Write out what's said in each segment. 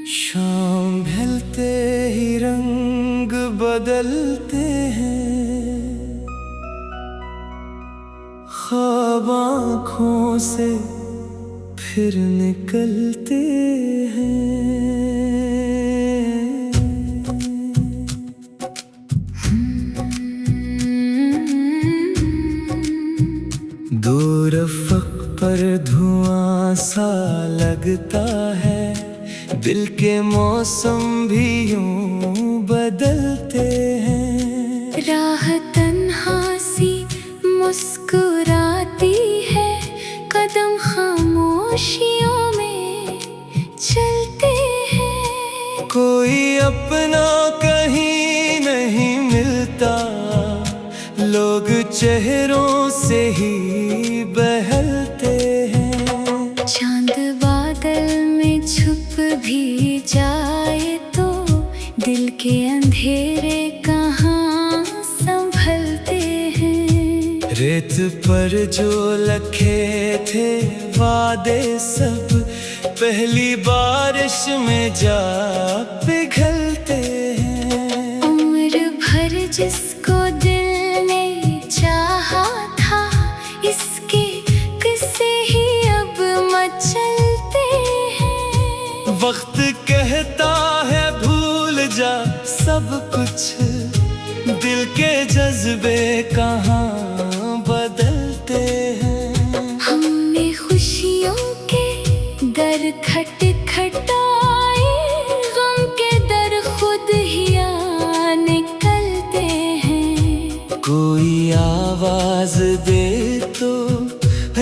शाम ढलते ही रंग बदलते हैं, ख्वाब आँखों से फिर निकलते हैं। दूर अफ़क़ पर धुआं सा लगता है, दिल के मौसम भी यूं बदलते हैं। राह तन्हा सी मुस्कुराती है, कदम खामोशियों में चलते हैं। कोई अपना कहीं नहीं मिलता, लोग चेहरों से ही बहलते हैं। चांद बादल में छुप भी जाए तो दिल के अंधेरे कहाँ संभलते हैं। रेत पर जो लिखे थे वादे सब पहली बारिश में जा पिघलते हैं। उम्र भर जिसको दिल ने चाहा था, इसके किस्से ही अब मचलते हैं। वक्त कहता है भूल जा सब कुछ, दिल के जज्बे कहाँ बदलते हैं। हमने खुशियों के दर खटखटाए, गम के दर खुद ही आ निकलते हैं। कोई आवाज दे तो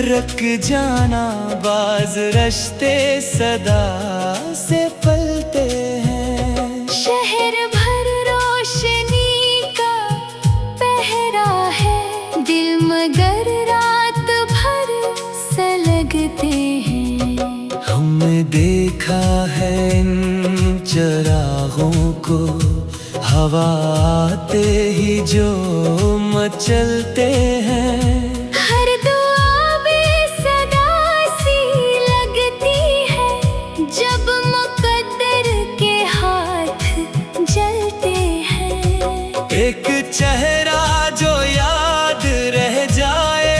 रख जाना, बाज रश्ते सदा से पलते हैं। शहर भर रोशनी का पहरा है, दिल मगर रात भर सलगते हैं। हमने देखा है इन चरागों को, हवा आते ही जो मचलते हैं। हर दुआ बेसदा सी लगती है, जब मुकद्दर के हाथ जलते हैं। एक चेहरा जो याद रह जाए,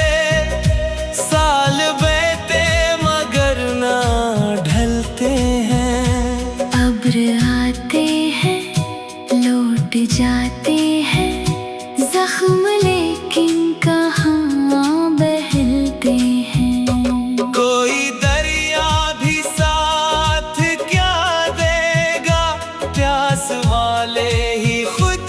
साल बीते मगर ना ढलते हैं। अब्र आते हैं लौट जाते हैं, जख्म लेकिन कहाँ बहलते हैं। कोई दरिया भी साथ क्या देगा, प्यास वाले ही खुद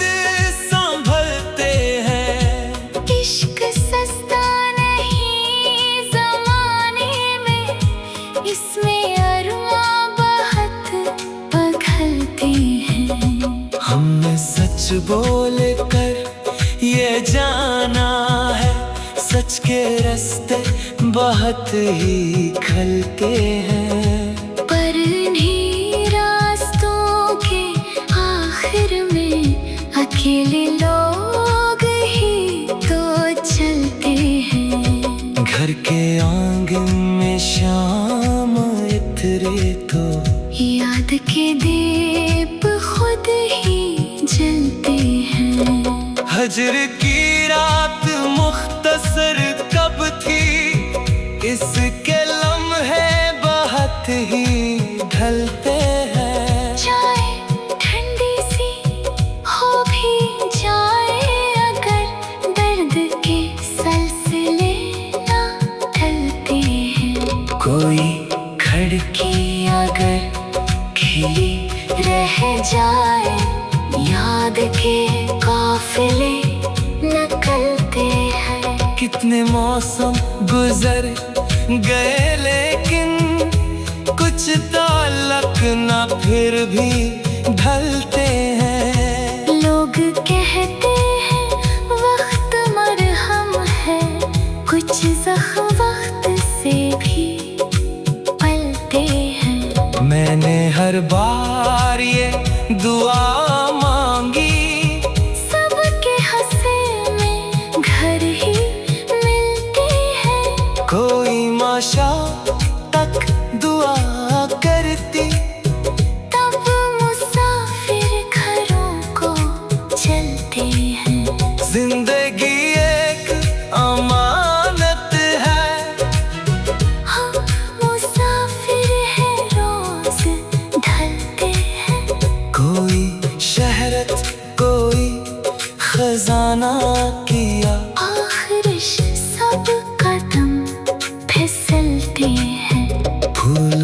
संभलते हैं। इश्क सस्ता नहीं ज़माने में, इसमें अरमां बहुत पिघलते हैं। हमने सच बोल कर ये जाना है, सच के रास्ते बहुत ही खलते हैं। पर इन्हीं रास्तों के आखिर में अकेले लोग ही तो चलते हैं। घर के आंगन में शाम इतरे तो याद के दीप खुद ही जलते हैं। हजर की रात मुख्तसर कब थी, इसके लम्हे बहुत ही ढलते हैं। चाहे ठंडी सी हो भी जाए, अगर दर्द के सलसिले ना ढलते हैं। कोई खिड़की अगर खिली रह जाए, याद के काफिले निकलते हैं। कितने मौसम गुजर गए लेकिन कुछ ताल्लुक ना फिर भी ढलते हैं। लोग कहते हैं वक्त मरहम है, कुछ ज़ख्म वक्त से भी पलते हैं। मैंने हर बार ये दुआ मांगी, सबके हंसे में घर ही मिलते हैं। कोई माशा तक दुआ करती, तब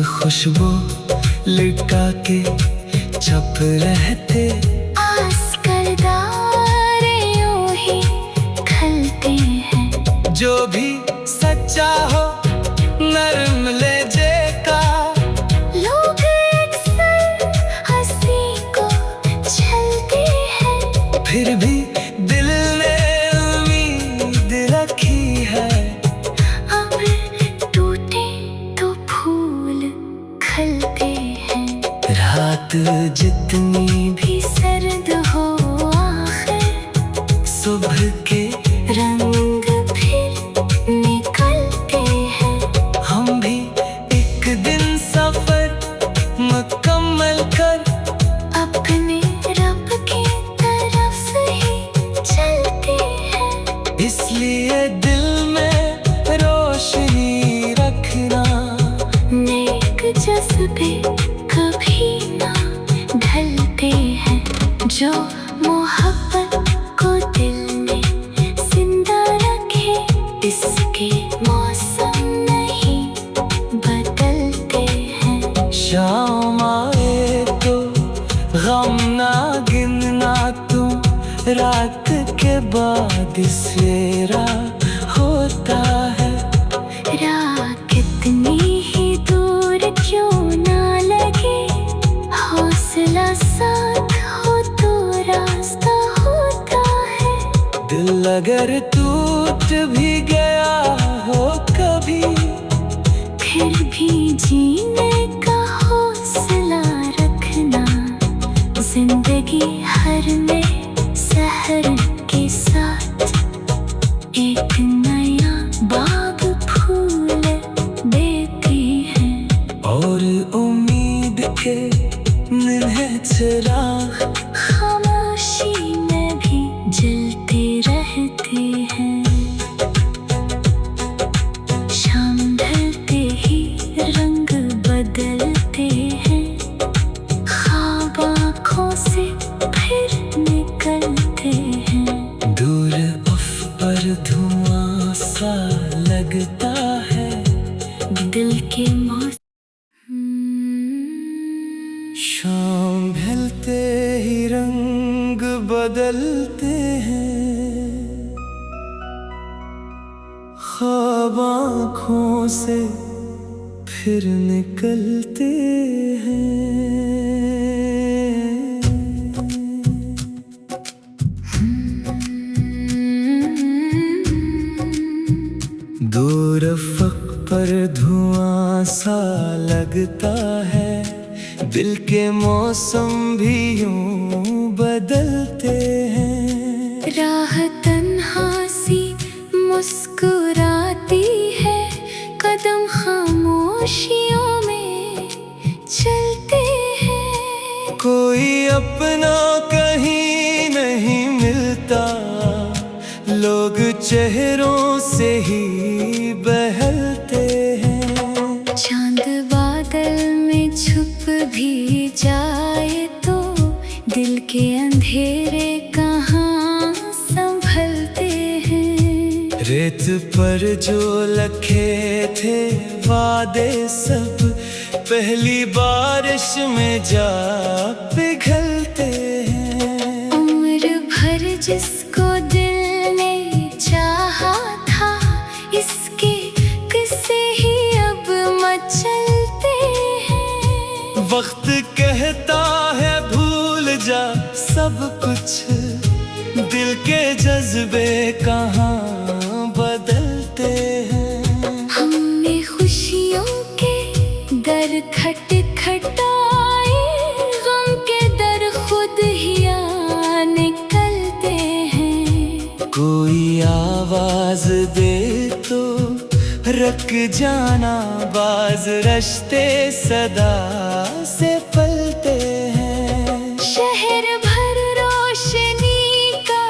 खुशबू लुटा के छप रहते। आस करदार यूं ही खलते हैं। जो भी सच्चा हो नरम लहजे का, लोग अक्सर हंसी को छलते हैं। फिर भी दिल ने उम्मीद रखी है। अब टूटे तो फूल खलते हैं। रात जितनी भी सर्द हो आखिर सुबह के रंग फिर निकलते हैं। हम भी एक दिन सफर मुकम्मल कर अपने रब की तरफ ही चलते हैं। इसलिए दिल में रोशनी रखना। नेक जज्बे कभी ना ढलते हैं। जो मोहब्बत को दिल में जिंदा रखे, इसके मौसम नहीं बदलते हैं। शाम आए तो गम ना गिनना तुम, रात के बाद सवेरा होता है। रात कितनी ही दूर क्यों ना लगे, हौसला साथ हो तो रास्ता होता है। दिल अगर टूट भी गया हो कभी, फिर भी जीने का हौसला रखना। जिंदगी हर नए सहर के साथ एक नया बाग फूल देती है। और उम्मीद के नन्हे चिराग खामोशी में भी जलते रहते हैं। शाम ढलते ही रंग बदलते हैं। ख्वाब आँखों से फिर निकलते हैं। दूर उफ पर धुआं सा लगता है। दिल के मौसम शाम ढलते ही रंग बदलते हैं। ख्वाब आँखों से फिर निकलते हैं। दूर अफ़क़ पर धुआं सा लगता है। दिल के मौसम भी यूं बदलते हैं। राह तन्हा सी मुस्कुराती है। कदम खामोशियों में चलते हैं। कोई अपना कहीं नहीं मिलता, लोग चेहरों से ही बहलते हैं। चांद बादल में छुप भी जाए तो दिल के अंधेरे कहाँ संभलते हैं। रेत पर जो लखे थे वादे सब, पहली बारिश में जा पिघलते हैं। उम्र भर जिसको दिल ने चाहा था, इसके किस्से ही अब मचलते हैं। वक्त कहता है भूल जा सब कुछ, दिल के जज्बे कहाँ बदलते हैं। हमने खुशियों के दर खटखटाए, गम के दर खुद ही आ निकलते हैं। कोई आवाज दे तो रख जाना, बाज रश्ते सदा से पलते हैं। शहर भर रोशनी का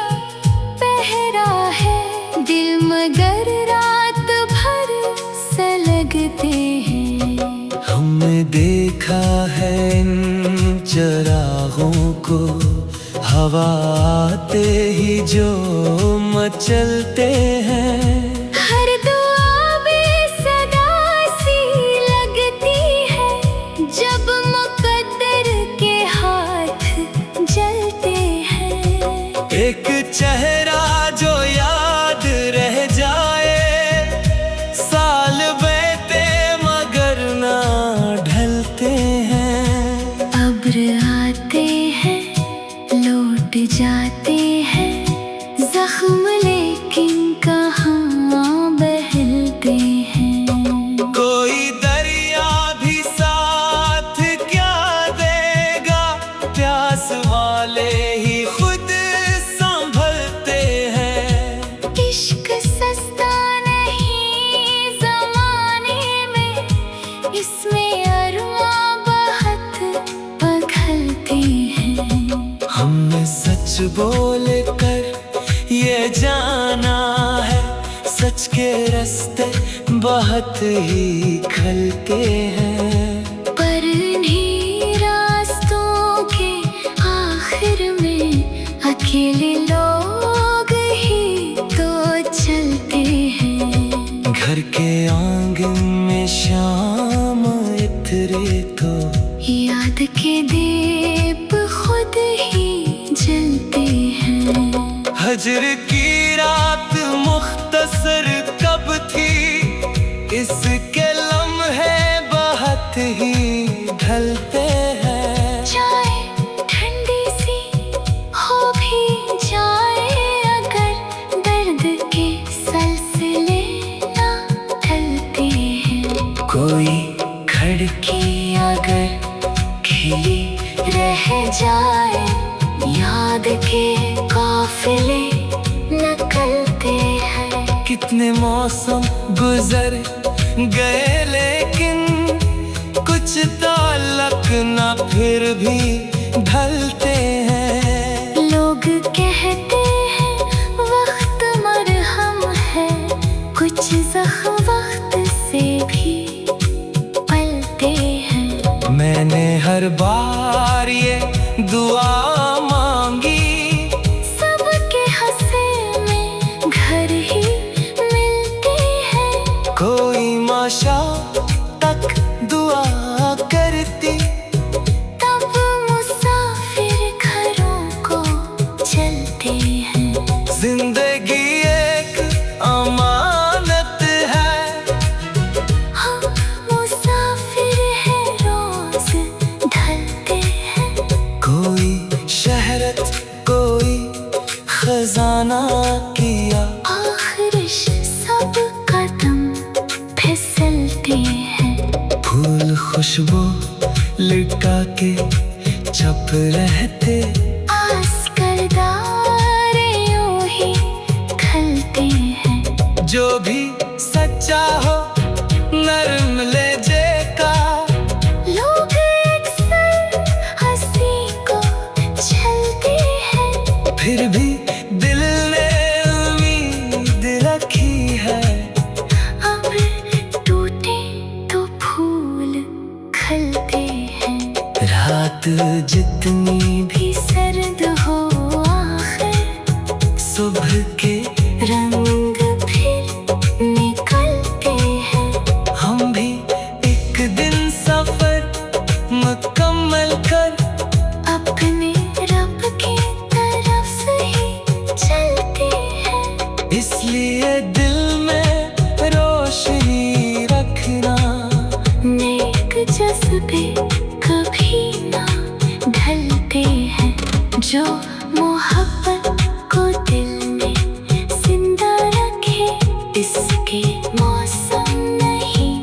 पहरा है, दिल मगर रात भर सलगते हैं। हमने देखा है इन चरागों को, हवा आते ही जो मचलते हैं। हर दुआ बेसदा सी लगती है, एक चेहरा जो याद रह जाए, साल बीते मगर ना ढलते हैं। अब्र आते हैं लौट जाते हैं, जख्म लेकिन कहाँ बहलते हैं। कोई दरिया भी साथ क्या देगा, प्यास वाले ही खुद संभलते हैं। इश्क सस्ता नहीं जमाने में, इसमें अरमां बहुत पघलते हैं। हमने सच बोल कर ये जाना है, सच के रास्ते बहुत ही खलते हैं। पर इन्हीं रास्तों के आखिर में अकेले लोग ही तो चलते हैं। घर के आंगन में शाम इतरे तो याद के दीप खुद ही जलते हैं। हजर की रात मुख्तसर कब थी, इसके लम्हे बहुत ही ढलते हैं। चाहे ठंडी सी हो भी जाए, अगर दर्द के सिलसिले ना टलते हैं। कोई खिड़की अगर खिली रह जाए, याद के काफिले निकलते हैं। कितने मौसम गुजर गए लेकिन कुछ ताल्लुक ना फिर भी ढलते हैं। लोग कहते हैं वक्त मरहम है, कुछ जख्म वक्त से भी पलते हैं। मैंने हर बार ये दुआ मांगी, सबके हंसे में घर ही मिलते हैं। कोई माशा तक दुआ करती, तब मुसाफिर घरों को चलते हैं। जिंदगी एक अमानत है, हम मुसाफिर हैं रोज ढलते हैं। कोई शहरत कोई खजाना किया, आखिरिश सब कदम फिसलते हैं। फूल खुशबू लुटा के चुप रहते, आस करदारे यूं ही खलते हैं। जो भी सच्चा हो नरम लहजे का, लोग अक्सर हंसी को छलते हैं। फिर भी दिल ने उम्मीद रखी है। अब टूटे तो फूल खलते हैं। रात जितनी भी भी सर्द हो आखिर, सुबह के रंग फिर निकलते हैं। हम भी एक दिन सफर मुकम्मल कर, अपने रब की तरफ ही चलते हैं। इसलिए दिल में रोशनी रखना, नेक जज्बे कभी ना ढलते हैं। जो मोहब्बत को दिल में जिंदा रखे, इसके मौसम नहीं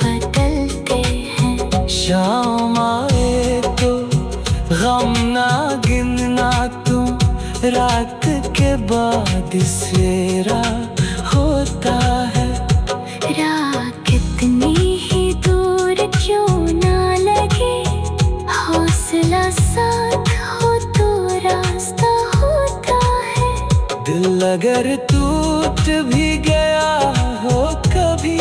बदलते हैं। शाम आए तो गम ना गिनना तुम, रात के बाद सवेरा होता है। राह कितनी ही दूर क्यों ना लगे, हौसला साथ हो तो रास्ता होता है। दिल अगर टूट भी गया हो कभी,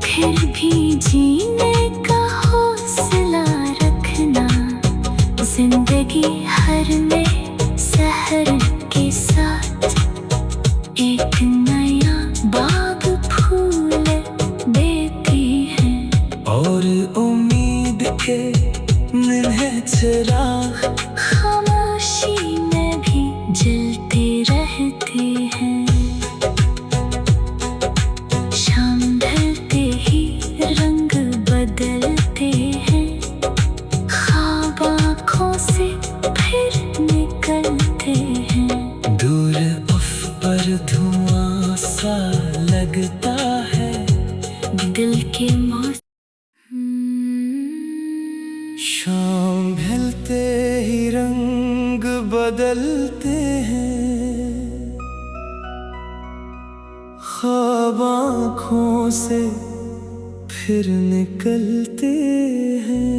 फिर भी जीने का हौसला रखना। जिंदगी हर नए सहर के साथ एक नया बाग फूल देती है। और उम्मीद के नन्हे चिराग खामोशी में भी शाम ढलते ही रंग बदलते हैं, ख्वाब आँखों से फिर निकलते हैं।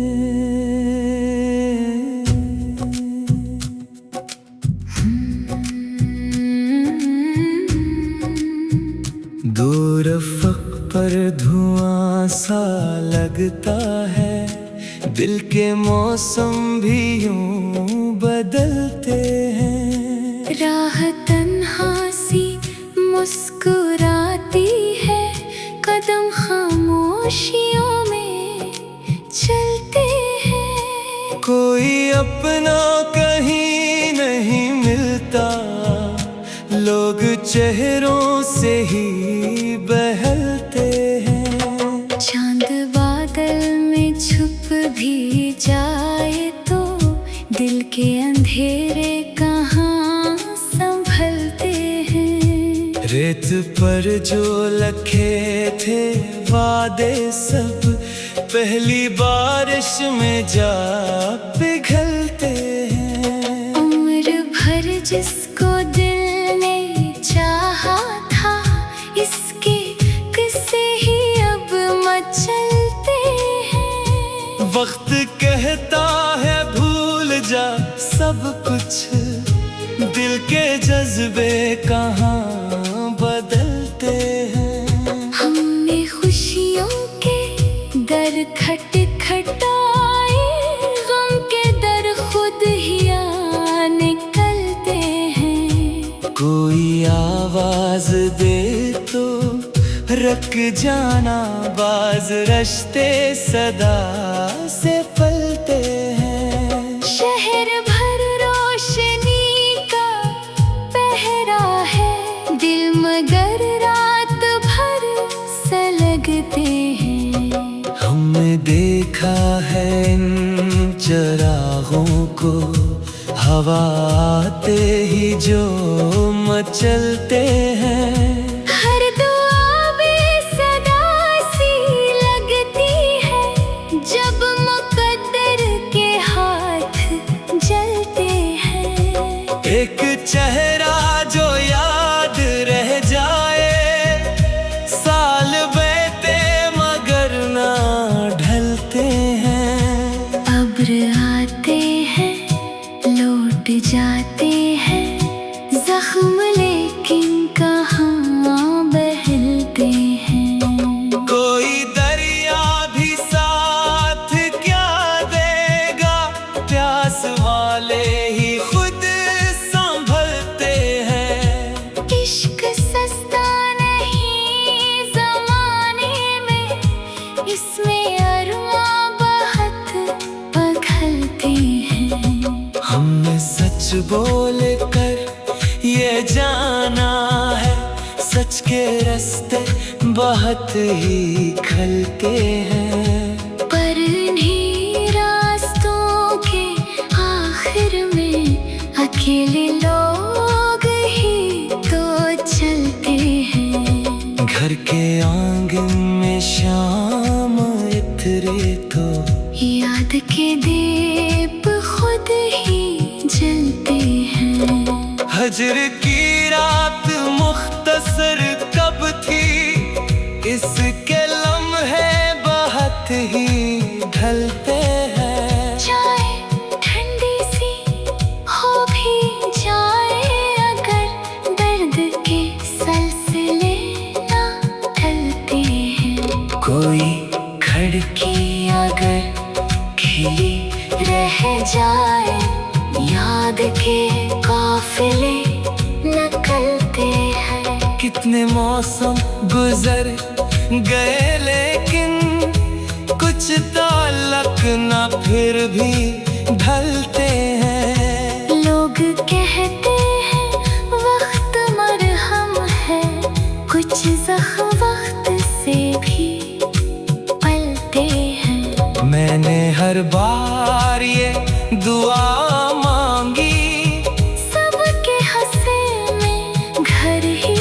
दूर अफ़क़ पर धुआं सा लगता है, दिल के मौसम भी यूं बदलते हैं। राह तन्हा सी मुस्कुराती है, कदम खामोशियों में चलते हैं। कोई अपना कहीं नहीं मिलता, लोग चेहरों से ही बहलते हैं। चांद बादल में छुप भी जाए तो दिल के अंधेरे कहाँ संभलते हैं। रेत पर जो लिखे थे वादे सब, पहली बारिश में जा पिघलते हैं। उम्र भर जिसको दिल ने चाहा था, इसके किस्से ही अब मचलते हैं। वक्त कहता है भूल जा सब कुछ, दिल के जज्बे कहाँ बदलते हैं। हमने खुशियों के दर खटखटाए, गम के दर खुद ही आ निकलते हैं। कोई आवाज दे तो रख जाना, बाज रश्ते सदा से पलते हैं। शहर भर रोशनी का पहरा है, दिल मगर रात भर सलगते हैं। हमने देखा है इन चरागों को, हवा आते ही जो मचलते हैं। हर दुआ बेसदा सी लगती है, जब मुकद्दर के हाथ जलते हैं। एक चेहरा जो याद रह जाए, साल बीते मगर ना ढलते हैं। अब्र आते हैं लौट जाते हैं, जख्म लेकिन कहाँ बहलते हैं। कोई दरिया भी साथ क्या देगा, प्यास वाले ही खुद संभलते हैं। इश्क सस्ता नहीं जमाने में, इसमें अरमां बहुत पघलते हैं। हमने सच बोल कर ये जाना है, सच के रास्ते बहुत ही खलते हैं। पर इन्हीं रास्तों के आखिर में अकेले लोग ही तो चलते हैं। घर के आंगन में शाम इतरे तो याद के दीप खुद ही जलते हैं। हजर की रात मुख्तसर कब थी, इसके लम्हे बहुत ही ढलते हैं। चाहे ठंडी सी हो भी जाए, अगर दर्द के सलसिले ना ढलते हैं। कोई खिड़की अगर खिली रह जाए, याद के काफिले निकलते हैं। कितने मौसम गुजर गए, लेकिन कुछ ताल्लुक ना फिर भी ढलते हैं। लोग कहते हैं वक्त मरहम है, कुछ ज़ख्म वक्त से भी पलते हैं। मैंने हर बार ये दुआ मांगी, सबके हंसे में घर ही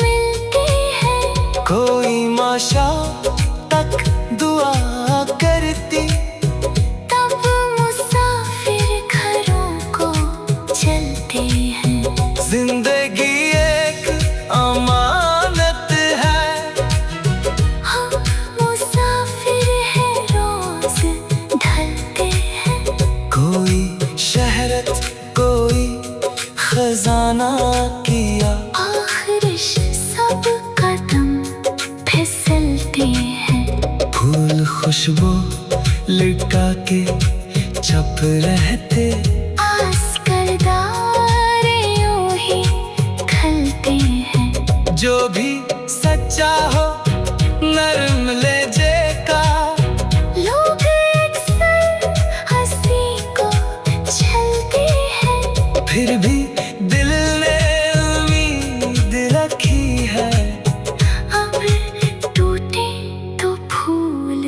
मिलते हैं। कोई माशा तक दुआ करती, तब खुशबू लुटा के छप रहते। आस करदारे यूं ही खलते हैं। जो भी सच्चा हो नरम लहजे का, लोग अक्सर हंसी को छलते हैं। फिर भी दिल ने उम्मीद रखी है। अब टूटे तो फूल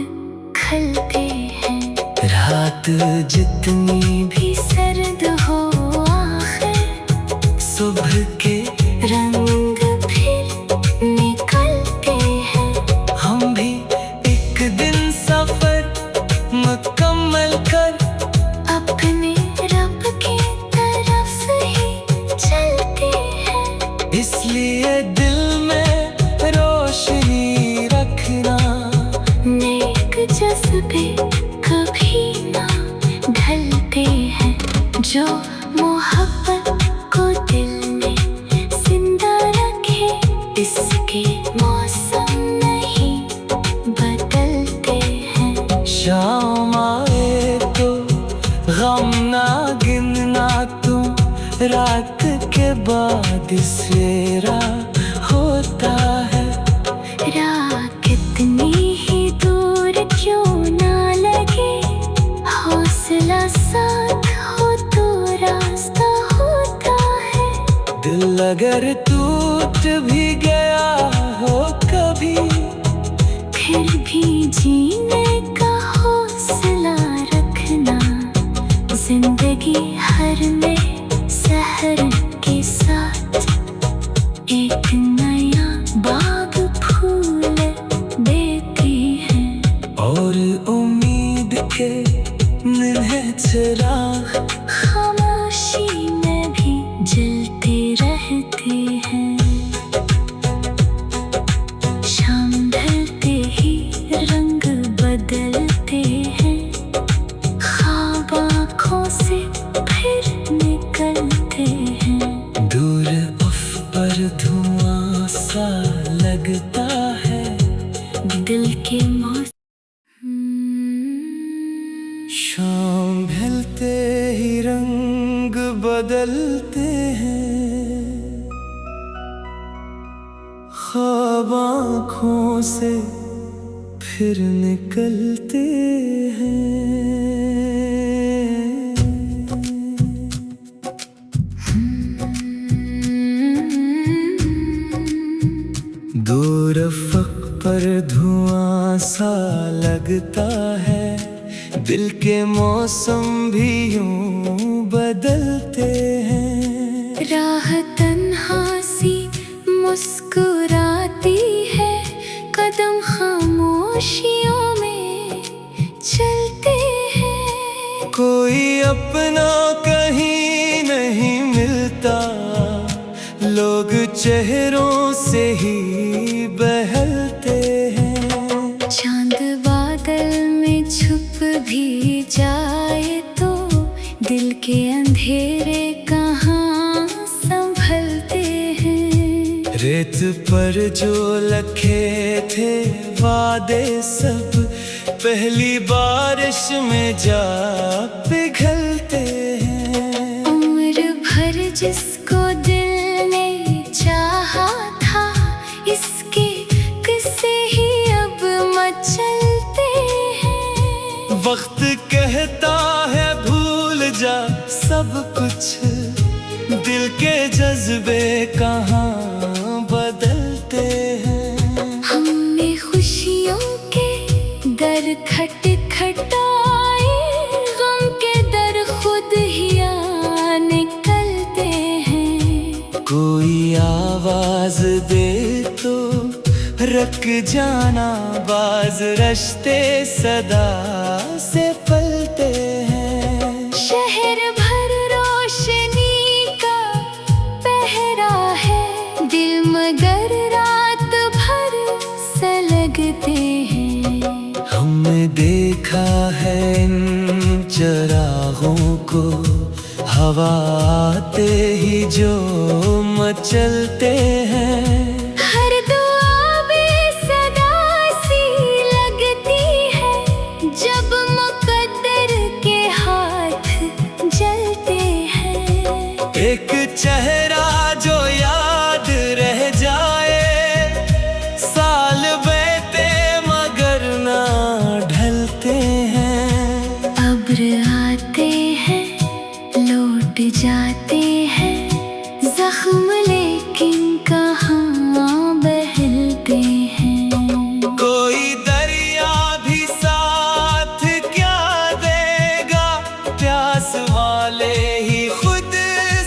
खलते हैं। रात जितनी भी सर्द हो आखिर सुबह के रंग फिर निकलते हैं। हम भी एक दिन सफर मुकम्मल कर अपने रब की तरफ ही चलते हैं। इसलिए दिल में रोशनी रखना। नेक जज्बे कभी ना ढलते हैं। जो मोहब्बत को दिल में जिंदा रखे, इसके मौसम नहीं बदलते हैं। शाम आए तो गम ना गिनना तुम, रात के बाद सवेरा होता है। राह कितनी ही दूर क्यों ना लगे, हौसला साथ हो तो रास्ता होता है। दिल अगर टूट भी गया हो कभी, फिर भी जीने का हौसला रखना। जिंदगी हर नए सहर के साथ एक नया बाग फूल देती है। और उम्मीद के नन्हे चिराग खामोशी में भी जलते रहते हैं। शाम ढलते ही रंग बदलते हैं। ख्वाब आँखों से फिर निकलते हैं। दूर उफ पर धुआं सा लगता है। दिल के मौसम शाम ढलते ही रंग बदलते हैं। ख्वाब आँखों से फिर निकलते हैं। दूर अफ़क़ पर धुआं सा लगता है। दिल के मौसम भी यूं बदलते हैं। राह तन्हा सी मुस्कुराती है। कदम खामोशियों में चलते हैं। कोई अपना कहीं नहीं मिलता, लोग चेहरों से ही बहलते हैं। चांद बादल में छुप भी जाए तो दिल के अंधेरे कहाँ संभलते हैं। रेत पर जो लखे थे वादे सब, पहली बारिश में जा पिघलते हैं। उम्र भर जिसको दिल ने चाहा था, इसके किस्से ही अब मचलते हैं। वक्त कहता है भूल जा सब कुछ, दिल के जज्बे कहाँ बदलते हैं। हमने खुशियों के दर खटखटाए, गम के दर खुद ही आ निकलते हैं। कोई आवाज दे तो रख जाना, बाज रश्ते सदा से पलते हैं। शहर भर रोशनी का पहरा है, दिल मगर रात भर सलगते हैं। हमने देखा है इन चिरागों को, हवा आते ही जो मचलते हैं। हर दुआ बेसदा सी लगती है, चेहरा जो याद रह जाए। साल बीते मगर ना ढलते हैं। अब्र आते हैं लौट जाते हैं, जख्म लेकिन कहाँ बहलते हैं। कोई दरिया भी साथ क्या देगा, प्यास वाले ही खुद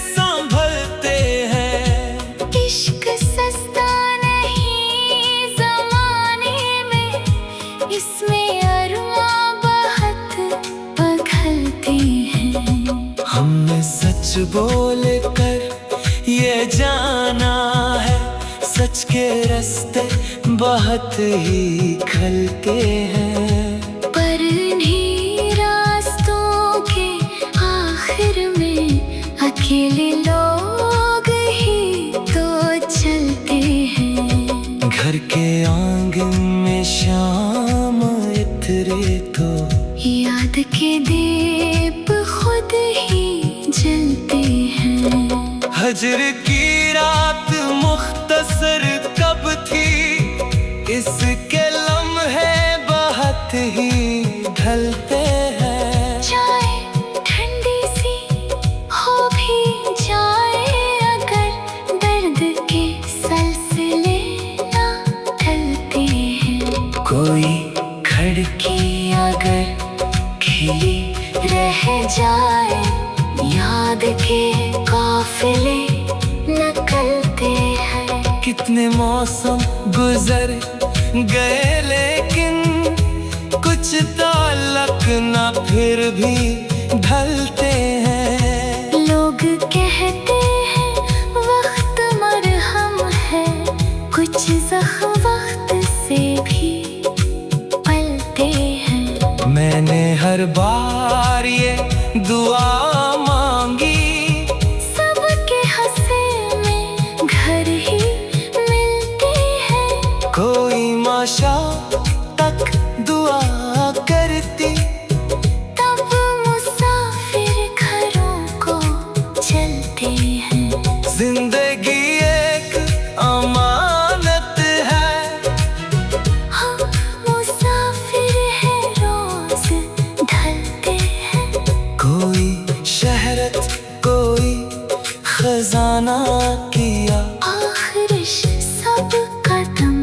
संभलते हैं। इश्क सस्ता नहीं जमाने में, इसमें अरमां बहुत पघलते हैं। हमने सच बोल कर ये जाना है, सच के रास्ते बहुत ही खलते हैं। पर इन्हीं रास्तों के आखिर में अकेले लोग ही तो चलते हैं। घर के आंगन में शाम इतरे तो याद के दीप खुद ही जलते हैं। हजर की रात मुख्तसर कब थी, इसके लम्हे बहुत ही ढलते हैं। चाय ठंडी सी हो भी जाए अगर, दर्द के सलसिले ना टलते हैं। कोई खिड़की अगर खिली रह जाए, याद के काफिले निकलते हैं। कितने मौसम गुजर गए लेकिन कुछ ताल्लुक ना फिर भी ढलते हैं। लोग कहते हैं वक्त मरहम है, कुछ ज़ख्म वक्त से भी पलते हैं। मैंने हर बार ये दुआ मांगी, सबके हंसे में घर ही मिलते हैं। कोई माशा तक दुआ करती, तब मुसाफिर घरों को चलते हैं। जिंदगी एक अमानत है, हम मुसाफिर हैं रोज ढलते हैं। कोई शहरत कोई खजाना किया, आखिरिश सब कदम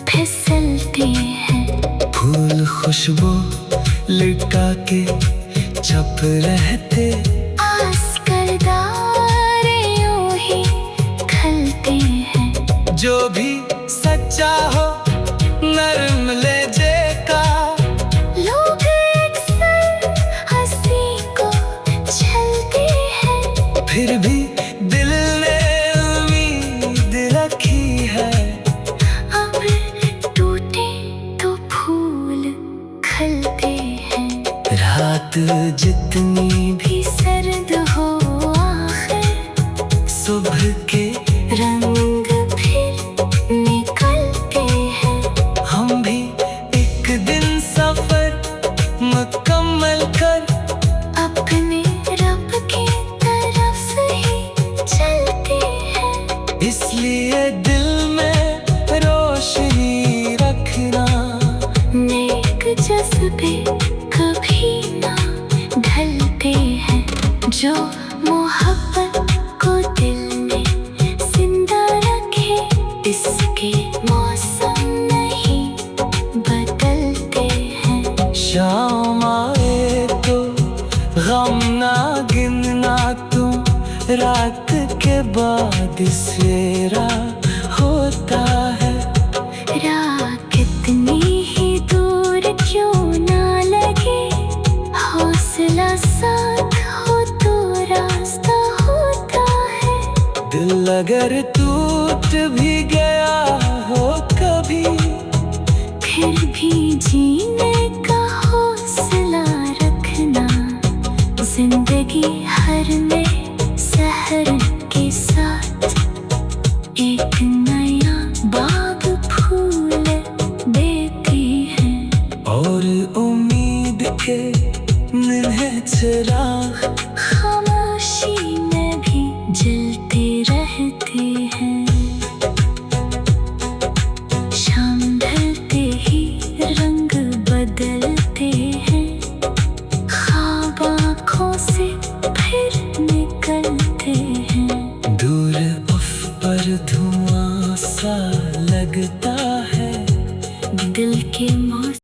फिसलते हैं। फूल खुशबू लुटा के छप रहते। आस करदारे यूं ही खलते हैं। जो भी सच्चा हो नरम लहजे का, लोग अक्सर हंसी को छलते हैं। फिर भी दिल ने उम्मीद रखी है। अब टूटे तो फूल खलते हैं। रात जितनी भी सर्द हो आखिर, सुबह के रंग फिर निकलते हैं। हम भी एक दिन सफर मुकम्मल कर अपने रब की तरफ ही चलते हैं। इसलिए दिल में रोशनी रखना, नेक जज्बे कभी ना ढलते हैं। जो मोहब्बत को दिल में जिंदा रखे, इसके मौसम नहीं बदलते हैं। शाम आए तो गम ना गिनना तुम, रात के बाद सवेरा होता है। राह कितनी ही दूर क्यों ना लगे, हौसला साथ हो तो रास्ता होता है। दिल अगर टूट भी गया हो कभी, फिर भी जीने का हौसला रखना। जिंदगी हर नए सहर के साथ एक नया बाग फूल देती है। और उम्मीद के नन्हे चिराग खामोशी